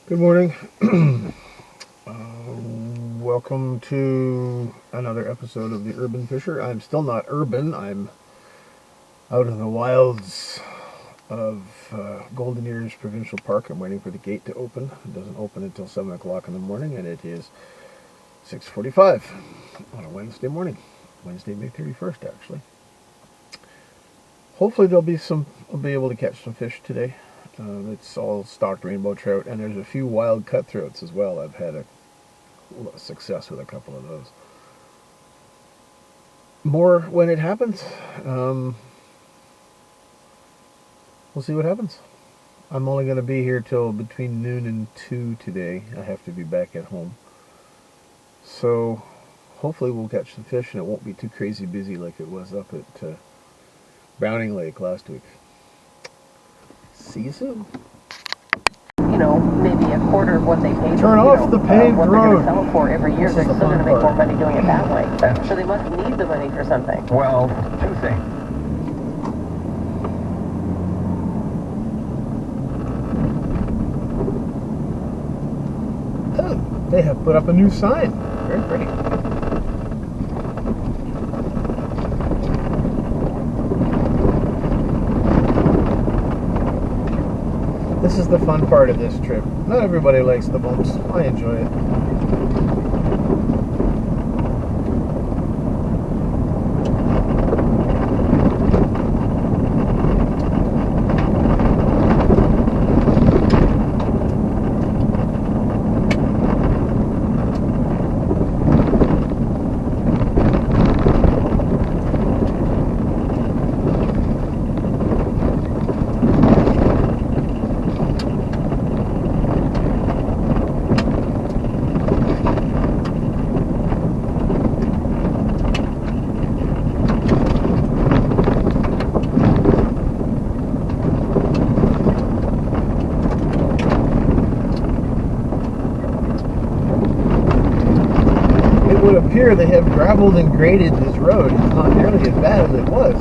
Good morning. Welcome to another episode of The Urban Fisher. I'm still not urban. I'm out in the wilds of Golden Ears Provincial Park. I'm waiting for the gate to open. It doesn't open until 7 o'clock in the morning, and it is 6:45 on a Wednesday morning. Wednesday, May 31st, actually. Hopefully I'll be able to catch some fish today. It's all stocked rainbow trout, and there's a few wild cutthroats as well. I've had a success with a couple of those. More when it happens. We'll see what happens. I'm only going to be here till between noon and 2 today. I have to be back at home. So hopefully we'll catch some fish and it won't be too crazy busy like it was up at Browning Lake last week. See you soon. Maybe a quarter of what they pay. Turn off the paved what road. They're going to sell it for every year. They're still going to make more money doing it that way. So they must need the money for something. Well, two things. Oh, they have put up a new sign. Very pretty. This is the fun part of this trip. Not everybody likes the bumps. I enjoy it. Here they have gravelled and graded this road. It's not nearly as bad as it was.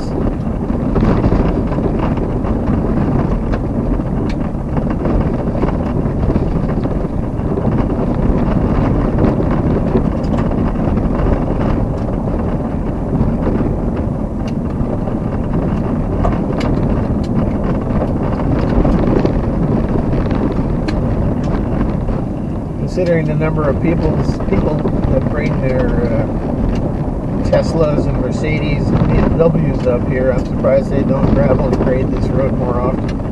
Considering the number of people that bring their Teslas and Mercedes and BMWs up here, I'm surprised they don't gravel and grade this road more often.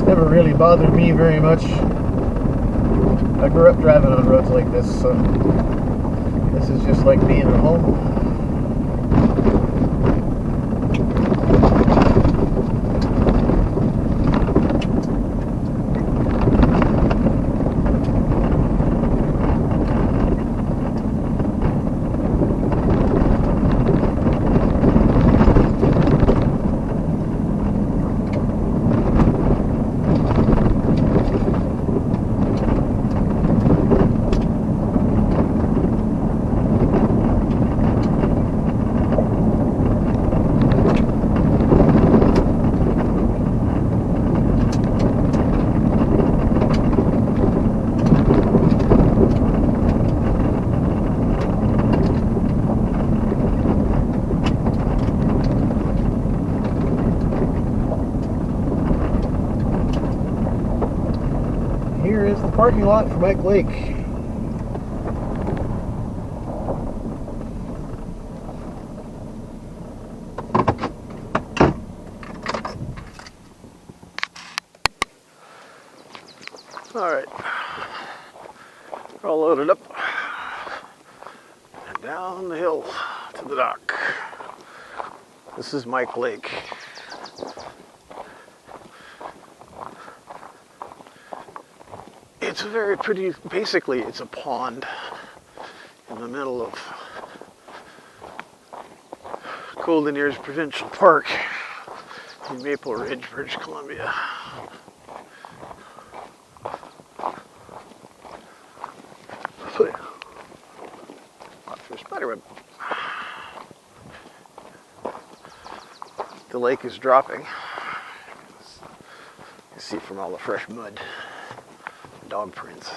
Never really bothered me very much. I grew up driving on roads like this, so this is just like being at home. Here is the parking lot for Mike Lake. Alright, we're all loaded up and down the hill to the dock. This is Mike Lake. It's a very pretty, basically it's a pond in the middle of Golden Ears Provincial Park in Maple Ridge, British Columbia. Watch for spiderweb. The lake is dropping. You can see from all the fresh mud, dog prints.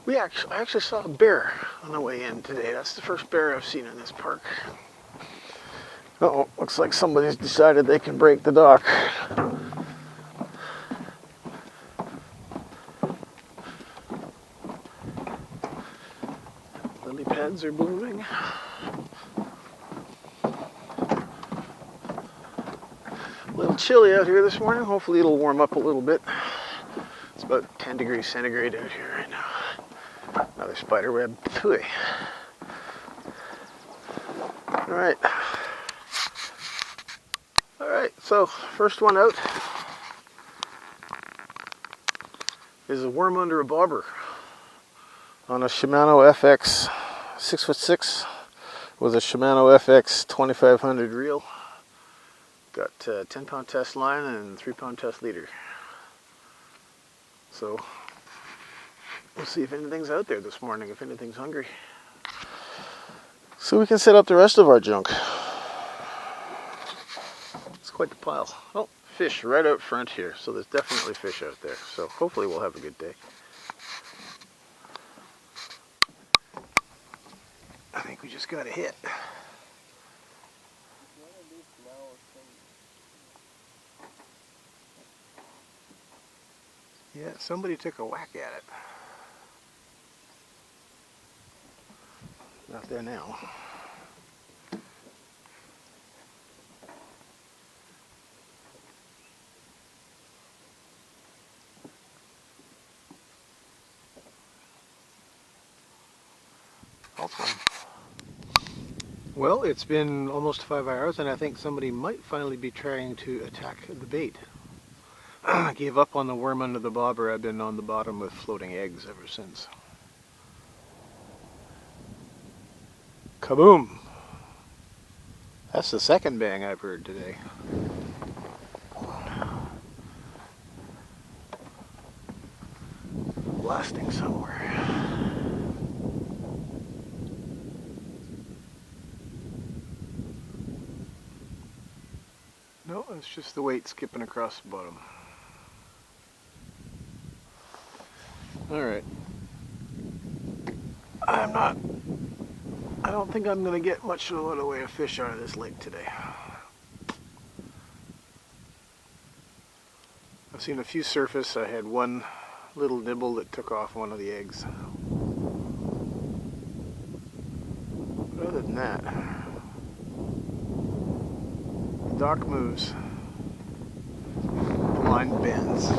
I actually saw a bear on the way in today. That's the first bear I've seen in this park. Uh-oh, looks like somebody's decided they can break the dock. Lily pads are blooming. A little chilly out here this morning. Hopefully it'll warm up a little bit. It's about 10 degrees centigrade out here right now. Another spider web. Phooey. Alright. Alright, so first one out is a worm under a bobber on a Shimano FX 6'6" with a Shimano FX 2500 reel. Got 10-pound test line and 3-pound test leader. So we'll see if anything's out there this morning, if anything's hungry. So we can set up the rest of our junk. It's quite the pile. Oh, fish right out front here. So there's definitely fish out there. So hopefully we'll have a good day. I think we just got a hit. Yeah, somebody took a whack at it. Not there now. Well, it's been almost 5 hours, and I think somebody might finally be trying to attack the bait. I gave up on the worm under the bobber. I've been on the bottom with floating eggs ever since. Kaboom! That's the second bang I've heard today. Blasting somewhere. No, it's just the weight skipping across the bottom. Alright. I don't think I'm going to get much of the way of fish out of this lake today. I've seen a few surface. I had one little nibble that took off one of the eggs. But other than that, the dock moves. The line bends.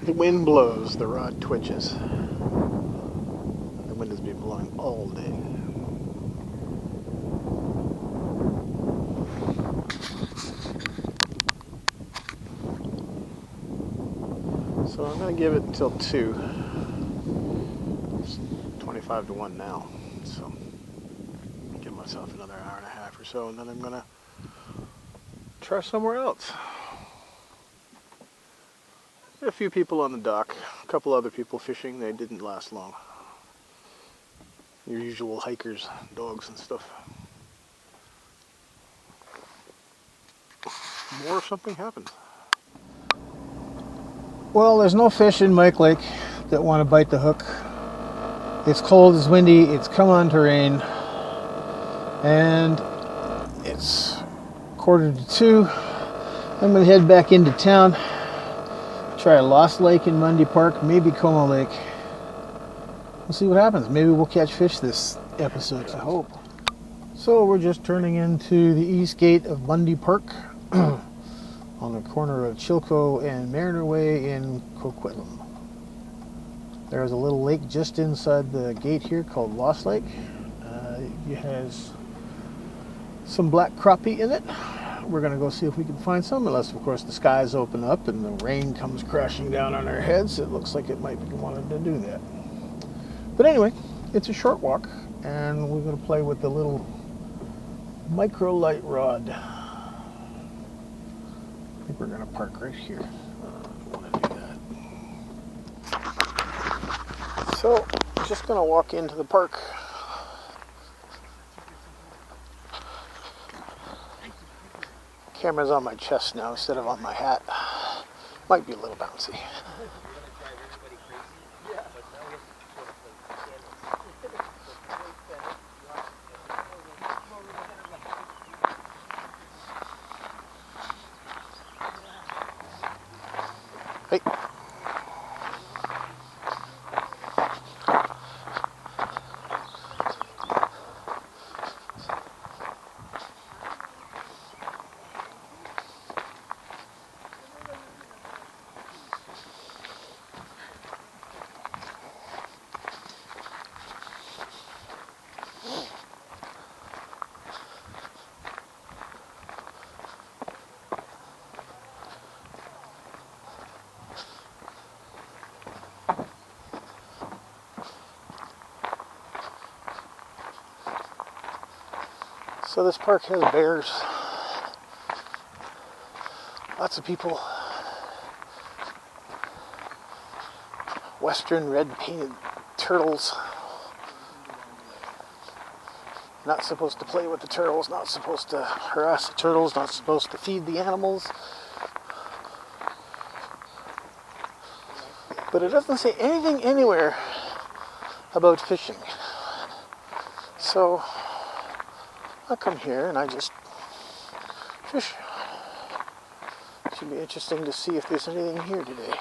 The wind blows, the rod twitches. The wind has been blowing all day. So I'm going to give it until 2. It's 25 to 1 now. So I'll give myself another hour and a half or so, and then I'm going to try somewhere else. A few people on the dock, a couple other people fishing. They didn't last long. Your usual hikers, dogs and stuff. More if something happens. Well, there's no fish in Mike Lake that want to bite the hook. It's cold, it's windy, it's come on to rain, and it's 1:45. I'm going to head back into town, try Lost Lake in Mundy Park, maybe Como Lake. We'll see what happens. Maybe we'll catch fish this episode, I hope. So we're just turning into the east gate of Mundy Park on the corner of Chilco and Mariner Way in Coquitlam. There's a little lake just inside the gate here called Lost Lake. It has some black crappie in it. We're going to go see if we can find some, unless of course the skies open up and the rain comes crashing down on our heads. It looks like it might be wanting to do that. But anyway, it's a short walk, and we're going to play with the little Micro light rod. I think we're going to park right here. I want to do that. So, just going to walk into the park. Camera's on my chest now instead of on my hat. Might be a little bouncy. Hey. So this park has bears. Lots of people. Western red painted turtles. Not supposed to play with the turtles, not supposed to harass the turtles, not supposed to feed the animals. But it doesn't say anything anywhere about fishing. So I come here and I just fish. Should be interesting to see if there's anything here today.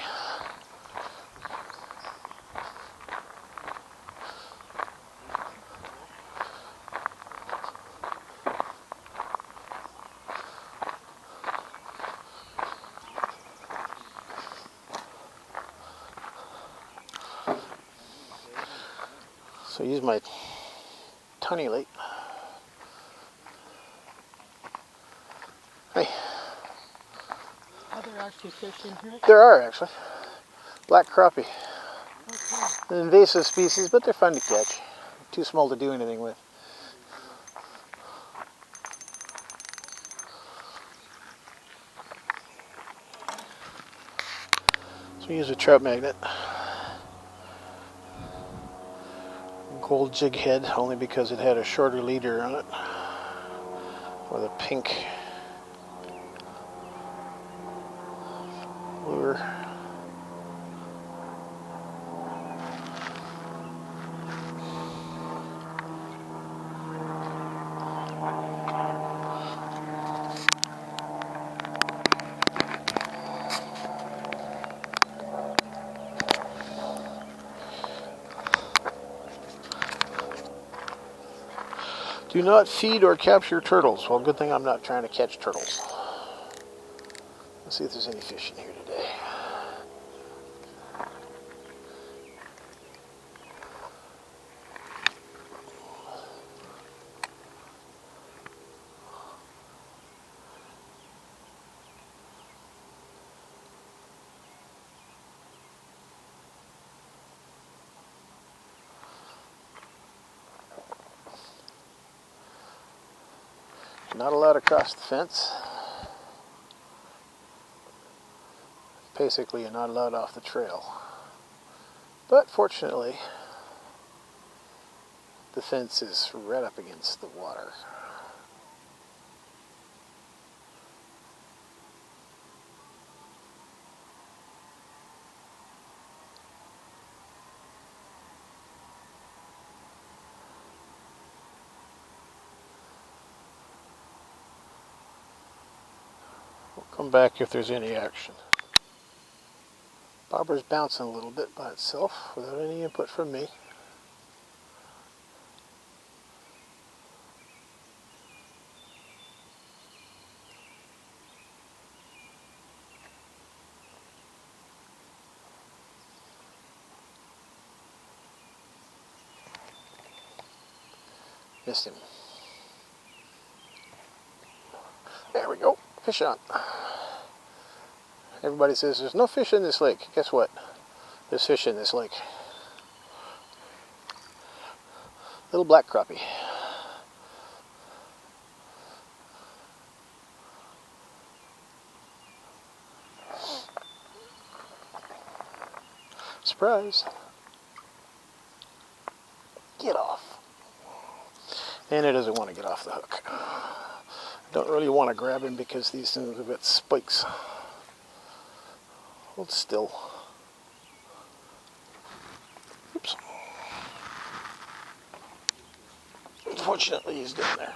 So I use my tiny light. Hey. Are there actually fish in here? There are actually. Black crappie. Okay. An invasive species, but they're fun to catch. Too small to do anything with. So we use a trout magnet. Gold jig head, only because it had a shorter leader on it. With a pink lure. Do not feed or capture turtles. Well, good thing I'm not trying to catch turtles. Let's see if there's any fish in here today. Not allowed across the fence. Basically, you're not allowed off the trail. But fortunately, the fence is right up against the water. We'll come back if there's any action. Bobber's bouncing a little bit by itself without any input from me. Missed him. There we go. Fish on. Everybody says there's no fish in this lake. Guess what? There's fish in this lake. Little black crappie. Surprise. Get off. And it doesn't want to get off the hook. Don't really want to grab him because these things have got spikes. Hold still. Oops. Unfortunately, he's down there.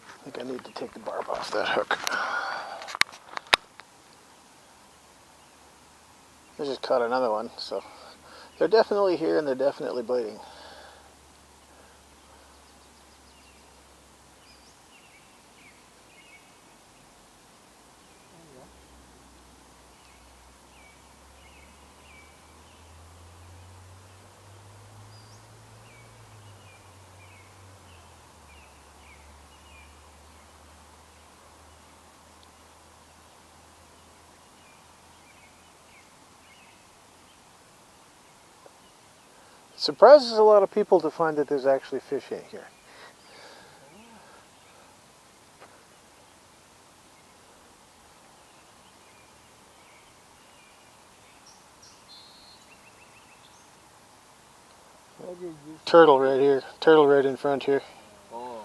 I think I need to take the barb off that hook. I just caught another one, so they're definitely here and they're definitely biting. Surprises a lot of people to find that there's actually fish in here. Turtle right here. Turtle right in front here. Oh,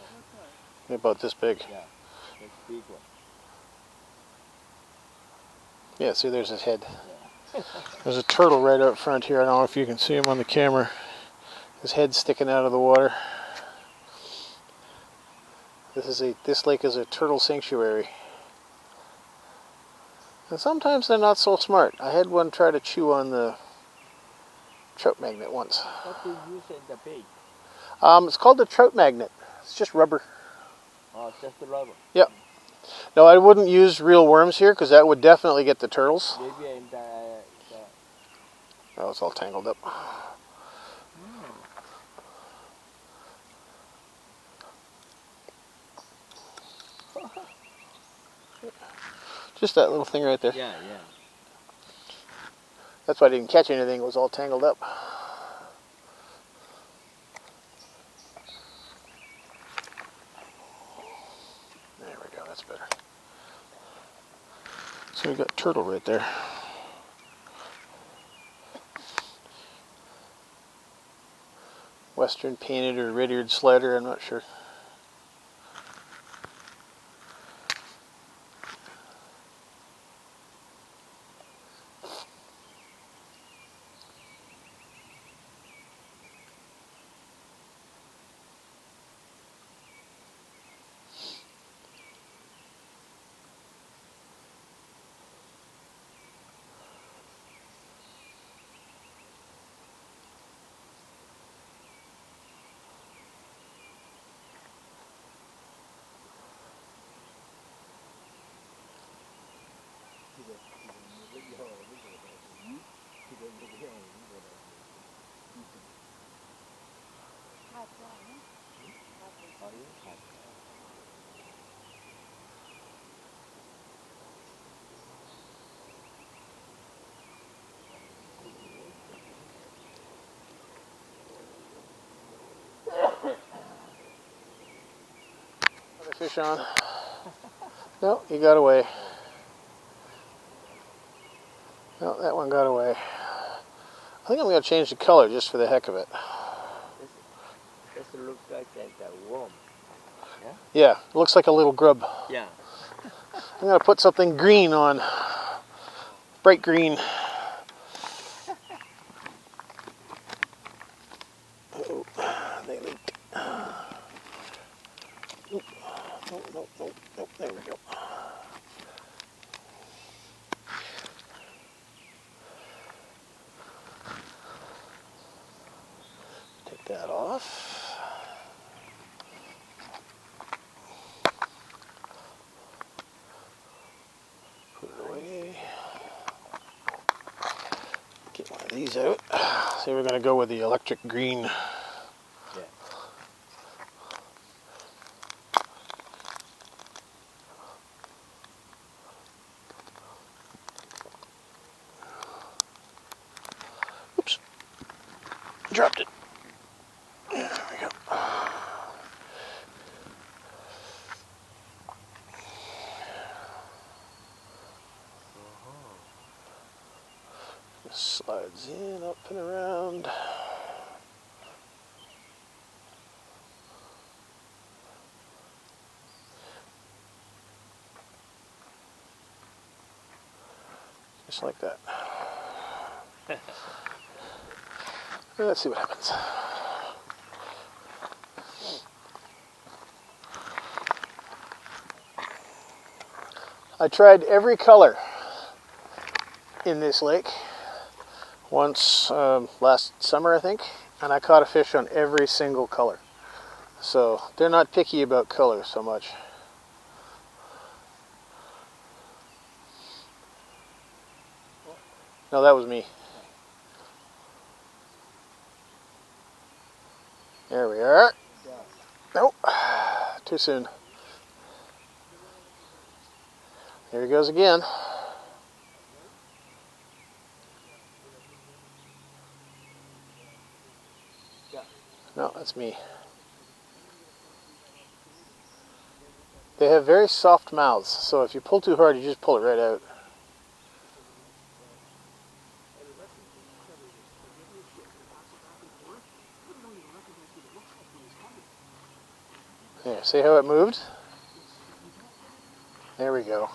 About this big. yeah, that's big one. Yeah, see there's his head. There's a turtle right out front here. I don't know if you can see him on the camera. His head's sticking out of the water. This lake is a turtle sanctuary. And sometimes they're not so smart. I had one try to chew on the trout magnet once. What do you use in the bait? It's called the trout magnet. It's just rubber. Oh, just the rubber. Yep. No, I wouldn't use real worms here because that would definitely get the turtles. Maybe in the Oh, it's all tangled up. Just that little thing right there. yeah, yeah. That's why I didn't catch anything. It was all tangled up. There we go. That's better. So we got turtle right there. Western painted or red-eared slider, I'm not sure. Another fish on. No, he got away. No, that one got away. I think I'm going to change the color just for the heck of it. This looks like a worm. Yeah, it looks like a little grub. Yeah. I'm going to put something green on. Bright green. Oh, they leaked. Nope, there we go. Take that off. Put it away. Get one of these out. So we're going to go with the electric green. Yeah. Oops. Dropped it. There we go. Slides in, up and around. Just like that. Let's see what happens. I tried every color in this lake once last summer, I think, and I caught a fish on every single color. So they're not picky about color so much. No, that was me. There we are. Nope, too soon. Here he goes again. No, that's me. They have very soft mouths, so if you pull too hard, you just pull it right out. There, see how it moved? There we go.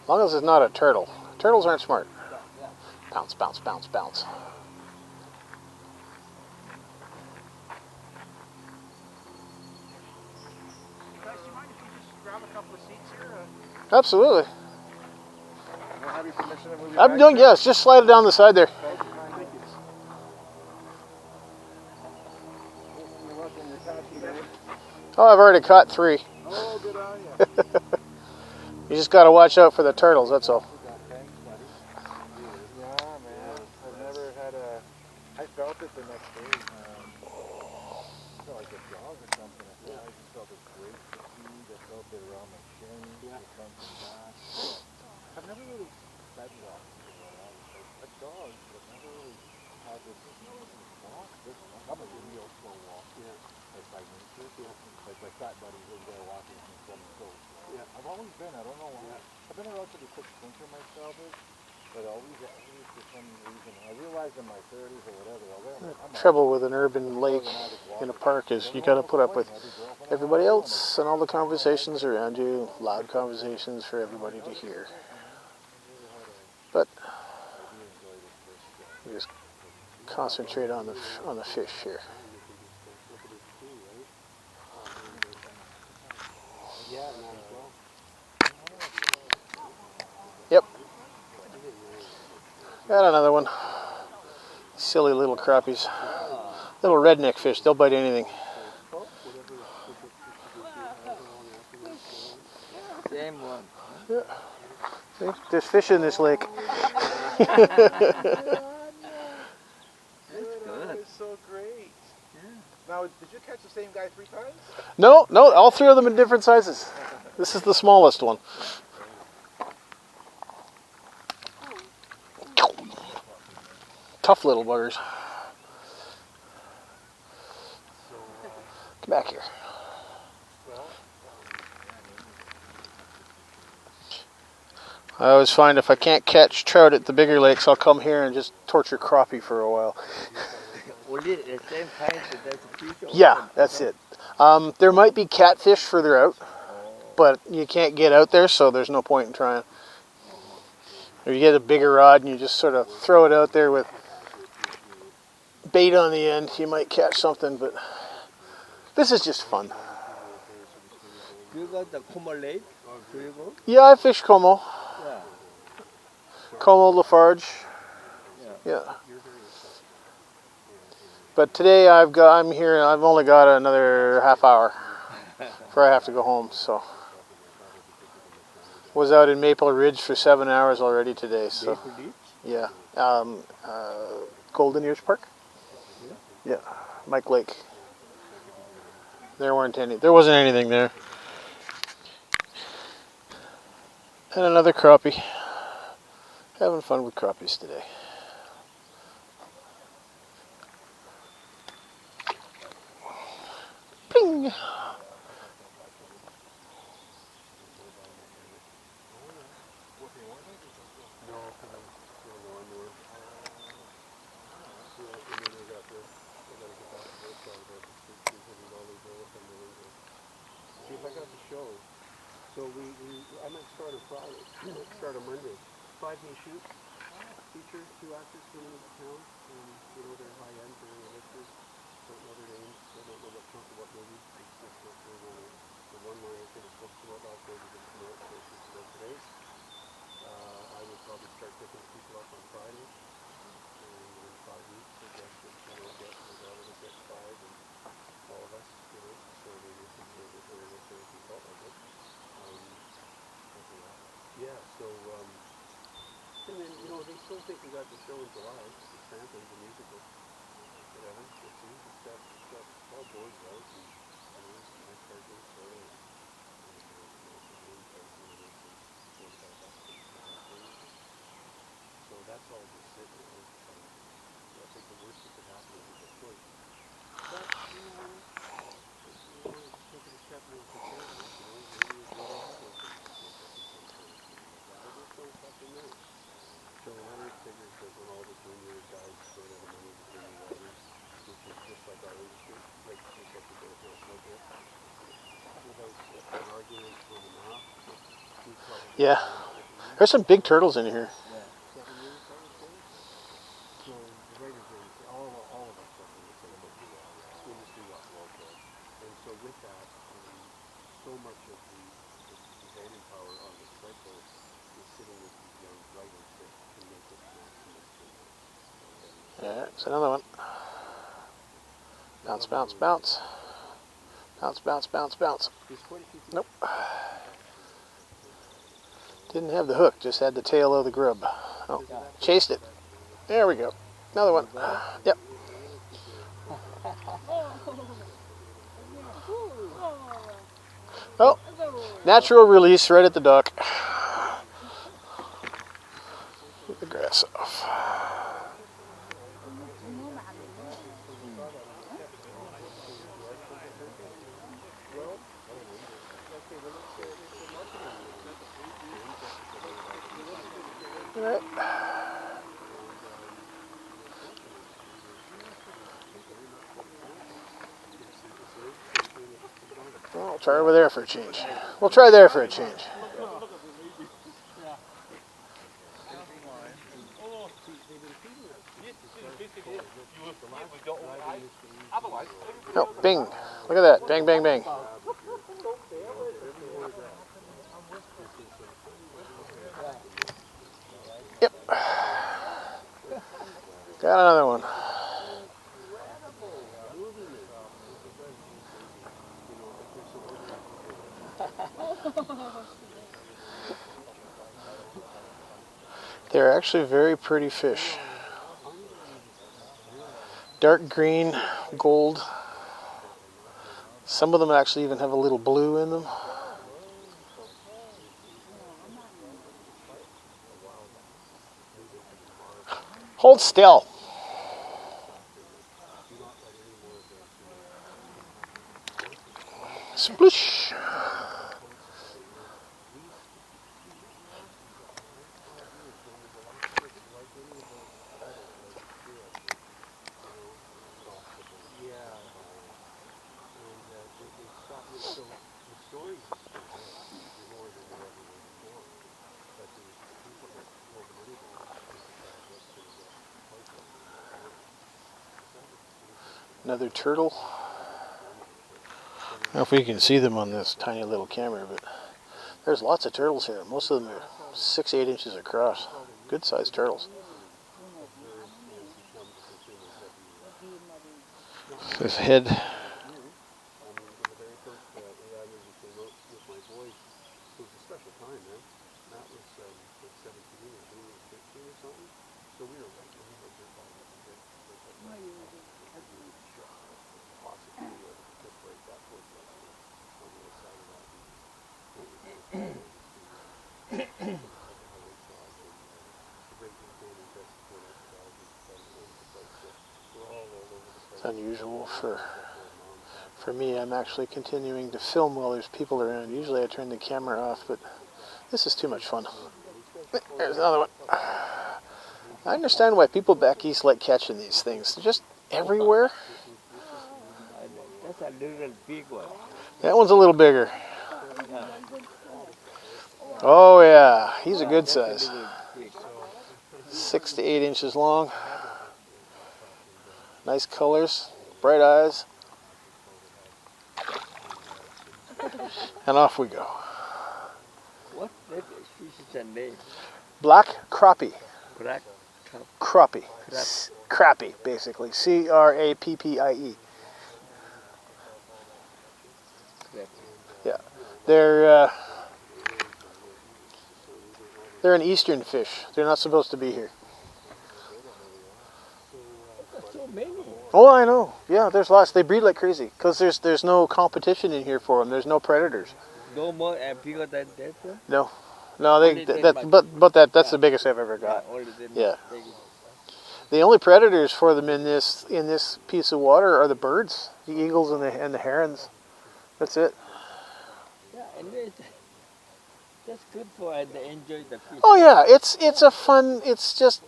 As long as it's not a turtle. Turtles aren't smart. Bounce, bounce, bounce, bounce. Guys, do you mind if we just grab a couple of seats here? Absolutely. We'll have your permission to move you I'm back doing, there? yes, just slide it down the side there. Thank you. You're welcome. You're catching today. Oh, I've already caught 3. Oh, good on you. You just got to watch out for the turtles, that's all. Thanks, buddy. Yeah, man. I've never had a... I felt it the next day. Felt like a dog or something. I just felt this great fatigue. I felt it around my chin. Yeah. The front and back. I've never really fed walked before. A dog, but never really had this walk. I'm a real slow walk. Yeah. Like by nature. Yeah. Like my fat buddies over there walking and something so slow. Yeah. I've always been, I don't know why. Yeah. I've been a relatively quick thinker myself, but always for some reason. I realized in my 30s or whatever, I'm Trouble with an urban lake in a park is you got to put up with everybody else and all the conversations around you, loud conversations for everybody to hear. But you just concentrate on the fish here. Yep. Got another one. Silly little crappies. Little redneck fish, they'll bite anything. Same one. Yeah. See, there's fish in this lake. That's so great. Yeah. Now, did you catch the same guy 3 times? No, all 3 of them in different sizes. This is the smallest one. Tough little buggers. Come back here. I always find if I can't catch trout at the bigger lakes, I'll come here and just torture crappie for a while. Only at the same time that there's a fish open. Yeah, that's it. There might be catfish further out, but you can't get out there, so there's no point in trying. Or you get a bigger rod and you just sort of throw it out there with bait on the end, you might catch something, but this is just fun. You got the Kuma Lake? Do you go? Yeah, I fish Como. Yeah. Como, Lafarge. Yeah. But today I'm here. I've only got another half hour before I have to go home. So was out in Maple Ridge for 7 hours already today. So Maple Ridge? yeah, Golden Ears Park. Yeah, Mike Lake. There wasn't anything there. And another crappie. Having fun with crappies today. Ping! I got the show. So I might start on Friday. Start on Monday. 5-day shoot. Feature 2 actors coming into town. They're high end, they're A-listers. Don't know their names. I don't know what chunk of what movie. It's just not really the one line I think it's supposed to come out last night. It didn't come out, so it's just about today. I would probably start picking people up on Friday. And in 5 weeks, I guess, we'll get my daughter will get 5 and all of us, so maybe it's a little bit early if we felt like it. Yeah, so, and then, they still think we got the show in July, the sampling, the musical, whatever, we'll see, it's got all boards out, and, my part goes so, so that's all just sitting there. I think the worst that could happen is we get choice. But, just take it a step more conservative, maybe they have those things to take up in some sort of thing like that. But there's no fucking know. Joe Leonard figures that when all the junior guys don't have the money to junior writers, which is just like our industry, like just like the Bear House like it, without an argument on the map, we probably Yeah. There's some big turtles in here. Yeah, 7 years, I would say. So the writers are all of us stuff in the same book. Industry got well. And so with that, so much of the voting power on the cycle is sitting with these young writers that can make it maximum to Yeah, it's another one. Bounce, bounce, bounce. Bounce, bounce, bounce, bounce. Nope. Didn't have the hook, just had the tail of the grub. Oh, chased it. There we go. Another one. Yep. Oh, natural release right at the dock. Get the grass off. All right. Well, I'll try over there for a change. We'll try there for a change. Oh, bing. Look at that. Bang, bang, bang. Yep. Got another one. They're actually very pretty fish. Dark green, gold. Some of them actually even have a little blue in them. Hold still. Sploosh. Another turtle. I don't know if we can see them on this tiny little camera, but there's lots of turtles here. Most of them are 6-8 inches across. Good sized turtles. This head. It's unusual for me. I'm actually continuing to film while there's people around. Usually I turn the camera off, but this is too much fun. There's another one. I understand why people back east like catching these things. They're just everywhere. That's a little big one. That one's a little bigger. Oh yeah, he's a good size. Big. 6 to 8 inches long. Nice colors, bright eyes. And off we go. What that fish is name? Black crappie. Black cup. Crappie. Crap. Crappie, basically. Crappie. Crap. Yeah. They're an eastern fish. They're not supposed to be here. So many. Oh, I know. Yeah, there's lots. They breed like crazy because there's no competition in here for them. There's no predators. No more and bigger than that one? No, Only that much. that's the biggest I've ever got. Only that Yeah. much. The only predators for them in this piece of water are the birds, the eagles and the herons. That's it. Yeah, and that's good for and they enjoy the fish. Oh yeah, it's a fun. It's just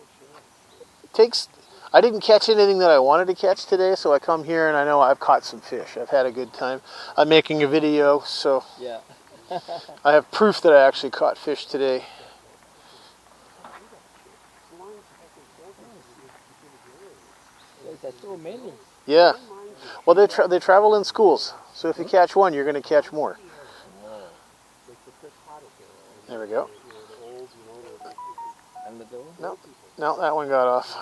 takes. I didn't catch anything that I wanted to catch today, so I come here and I know I've caught some fish. I've had a good time. I'm making a video, so Yeah. I have proof that I actually caught fish today. There's so many. Yeah. Well, they travel in schools, so if you catch one, you're going to catch more. There we go. And the door? No, that one got off.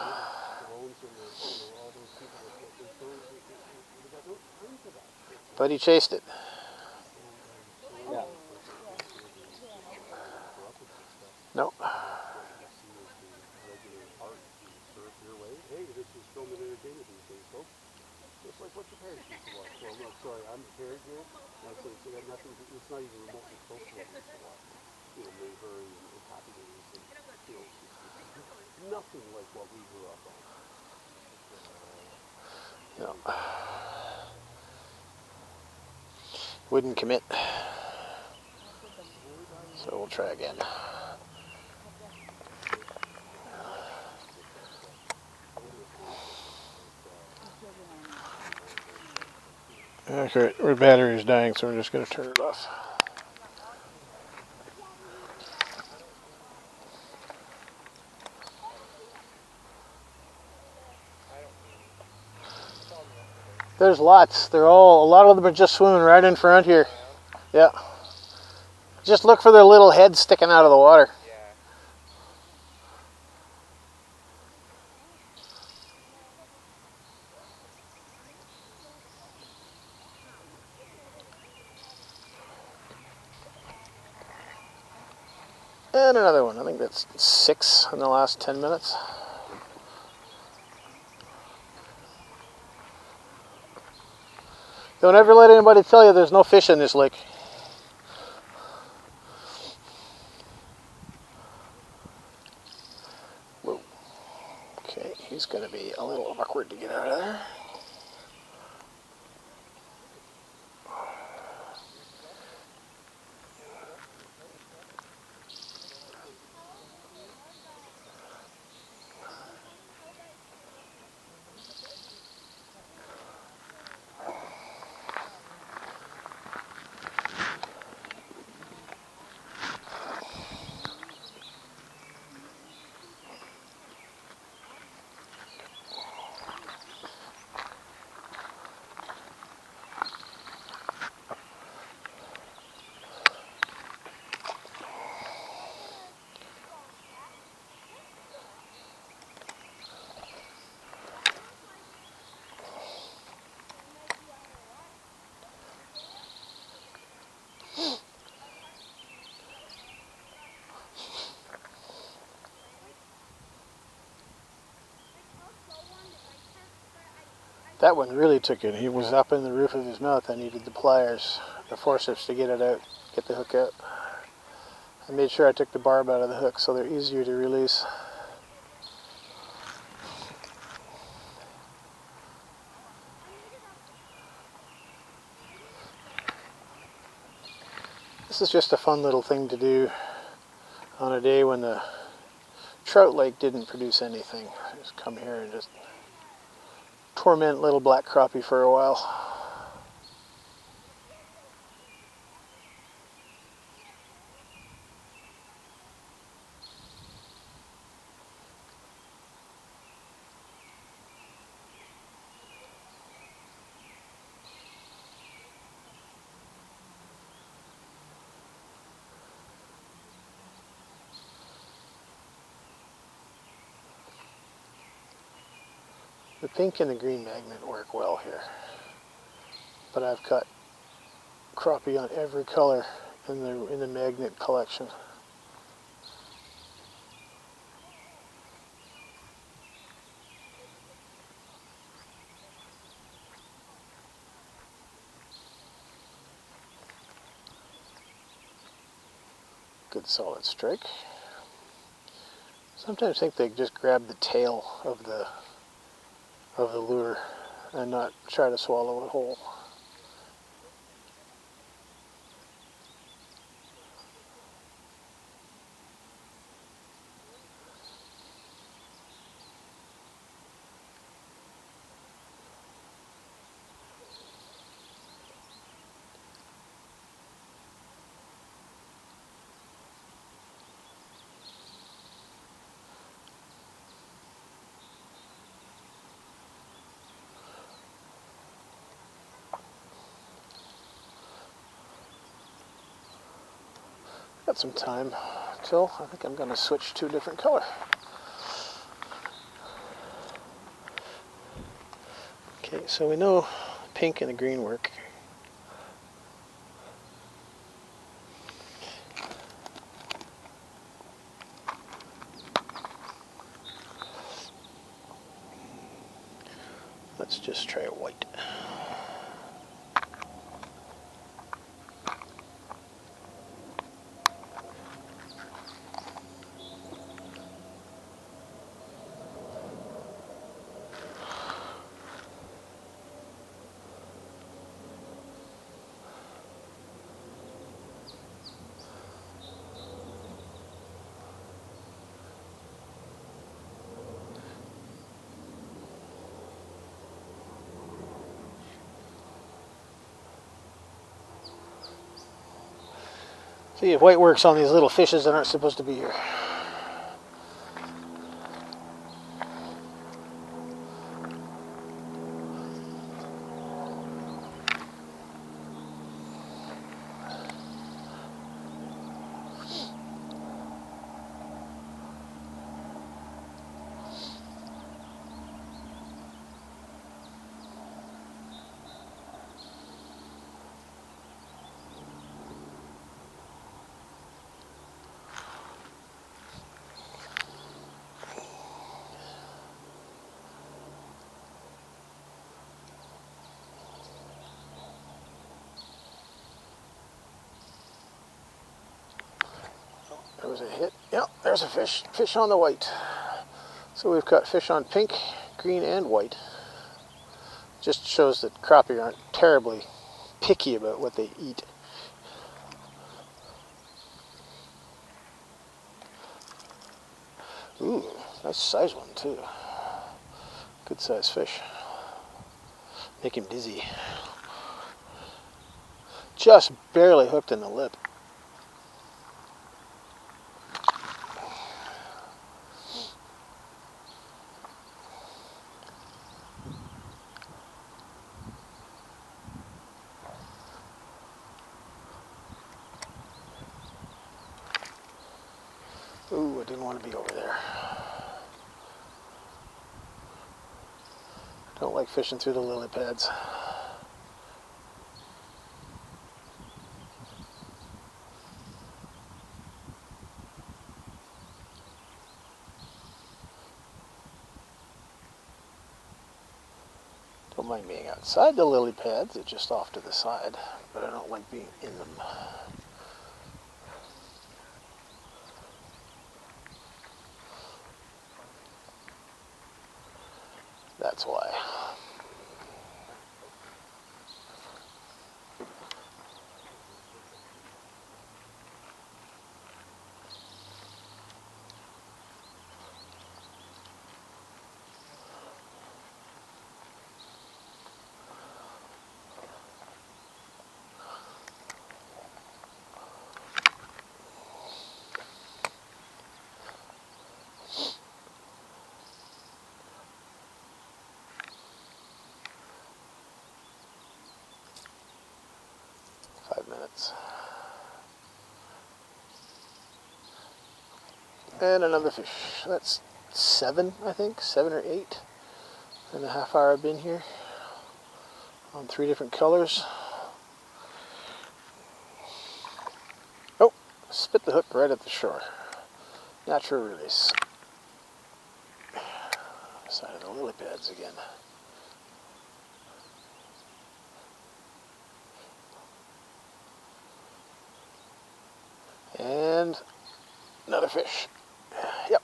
But he chased it. Yeah. No. Hey, this is film and entertainment these days, folks. Just like what your parents used to watch. Well, no, sorry, I'm a parent here. So it's got nothing. It's not even remotely close to what we used to watch. You know, Mayberry and Happy Days, and nothing like what we grew up on. No. Wouldn't commit. So we'll try again. Okay, our battery is dying, so we're just going to turn it off. There's lots. A lot of them are just swimming right in front here. Yeah. Just look for their little heads sticking out of the water. And another one. I think that's 6 in the last 10 minutes. Don't ever let anybody tell you there's no fish in this lake. Whoa. Okay, he's going to be a little awkward to get out of there. That one really took it. He was up in the roof of his mouth. I needed the pliers, the forceps to get it out, get the hook out. I made sure I took the barb out of the hook so they're easier to release. This is just a fun little thing to do on a day when the trout lake didn't produce anything. Just come here and just torment little black crappie for a while. The pink and the green magnet work well here. But I've got crappie on every color in the magnet collection. Good solid strike. Sometimes I think they just grab the tail of the lure and not try to swallow it whole. Got some time till I think I'm going to switch to a different color. Okay, so we know pink and the green work. Let's just try white. See if white works on these little fishes that aren't supposed to be here. There was a hit. Yep, there's a fish. Fish on the white. So we've got fish on pink, green, and white. Just shows that crappie aren't terribly picky about what they eat. Ooh, nice size one too. Good size fish. Make him dizzy. Just barely hooked in the lip. Ooh, I didn't want to be over there. Don't like fishing through the lily pads. Don't mind being outside the lily pads, it's just off to the side, but I don't like being in them. That's why. And another fish. That's 7, I think, 7 or 8. in the half hour I've been here on 3 different colors. Oh, spit the hook right at the shore. Natural release. Side of the lily pads again. And another fish. Yep.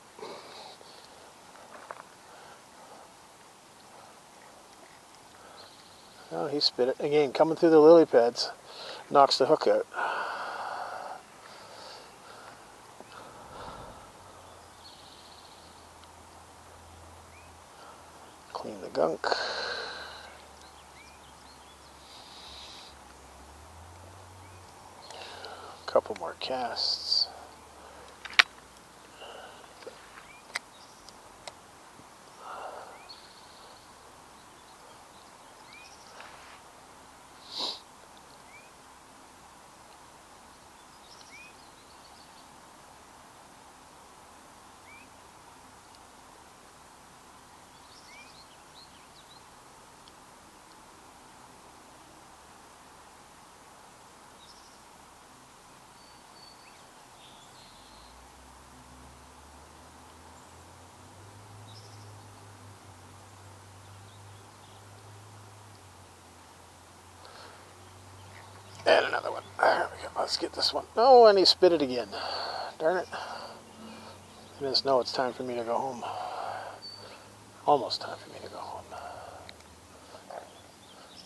Oh, he spit it. Again, coming through the lily pads. Knocks the hook out. Clean the gunk. Couple more casts. And another one. There we go. Let's get this one. Oh, and he spit it again. Darn it. I just know it's time for me to go home. Almost time for me to go home.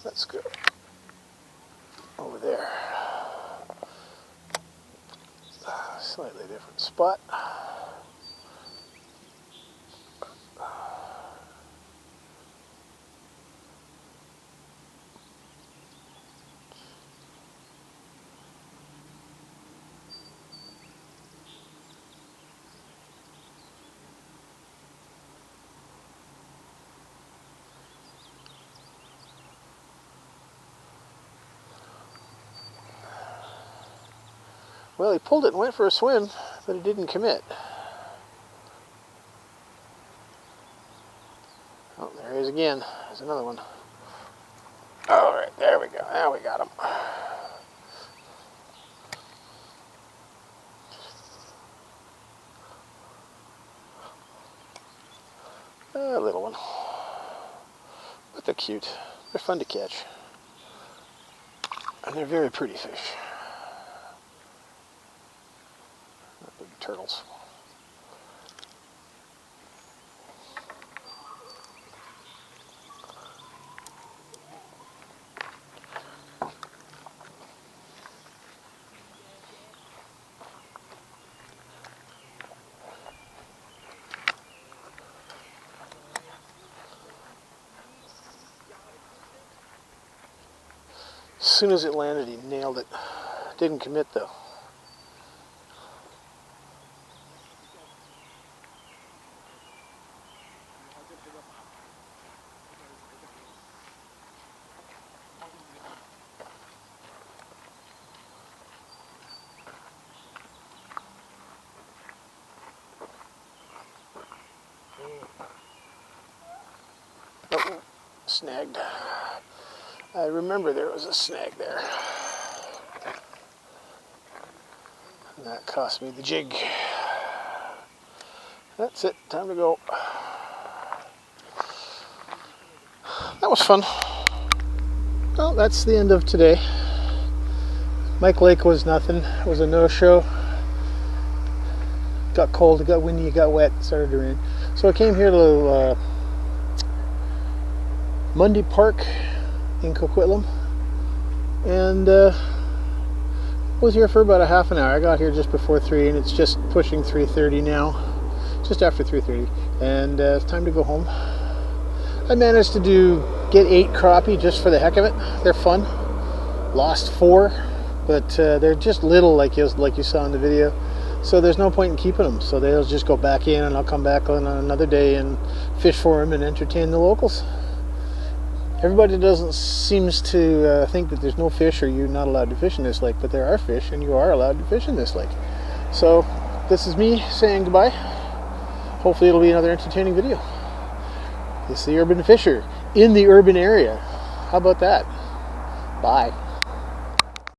Let's go over there. Slightly different spot. Well, he pulled it and went for a swim, but he didn't commit. Oh, there he is again. There's another one. All right, there we go. Now we got him. A little one. But they're cute. They're fun to catch. And they're very pretty fish. Big turtles. As soon as it landed, he nailed it. Didn't commit though. Oh, snagged. I remember there was a snag there. And that cost me the jig. That's it. Time to go. That was fun. Well, that's the end of today. Mike Lake was nothing. It was a no-show. Got cold, it got windy, it got wet, it started to rain. So I came here to Mundy Park in Coquitlam, and was here for about a half an hour. I got here just before 3, and it's just pushing 3:30 now, just after 3:30, and it's time to go home. I managed to get 8 crappie just for the heck of it. They're fun. Lost 4, but they're just little, like you saw in the video. So there's no point in keeping them. So they'll just go back in, and I'll come back on another day and fish for them and entertain the locals. Everybody seems to think that there's no fish or you're not allowed to fish in this lake, but there are fish and you are allowed to fish in this lake. So this is me saying goodbye. Hopefully it'll be another entertaining video. This is the Urban Fisher in the urban area. How about that? Bye.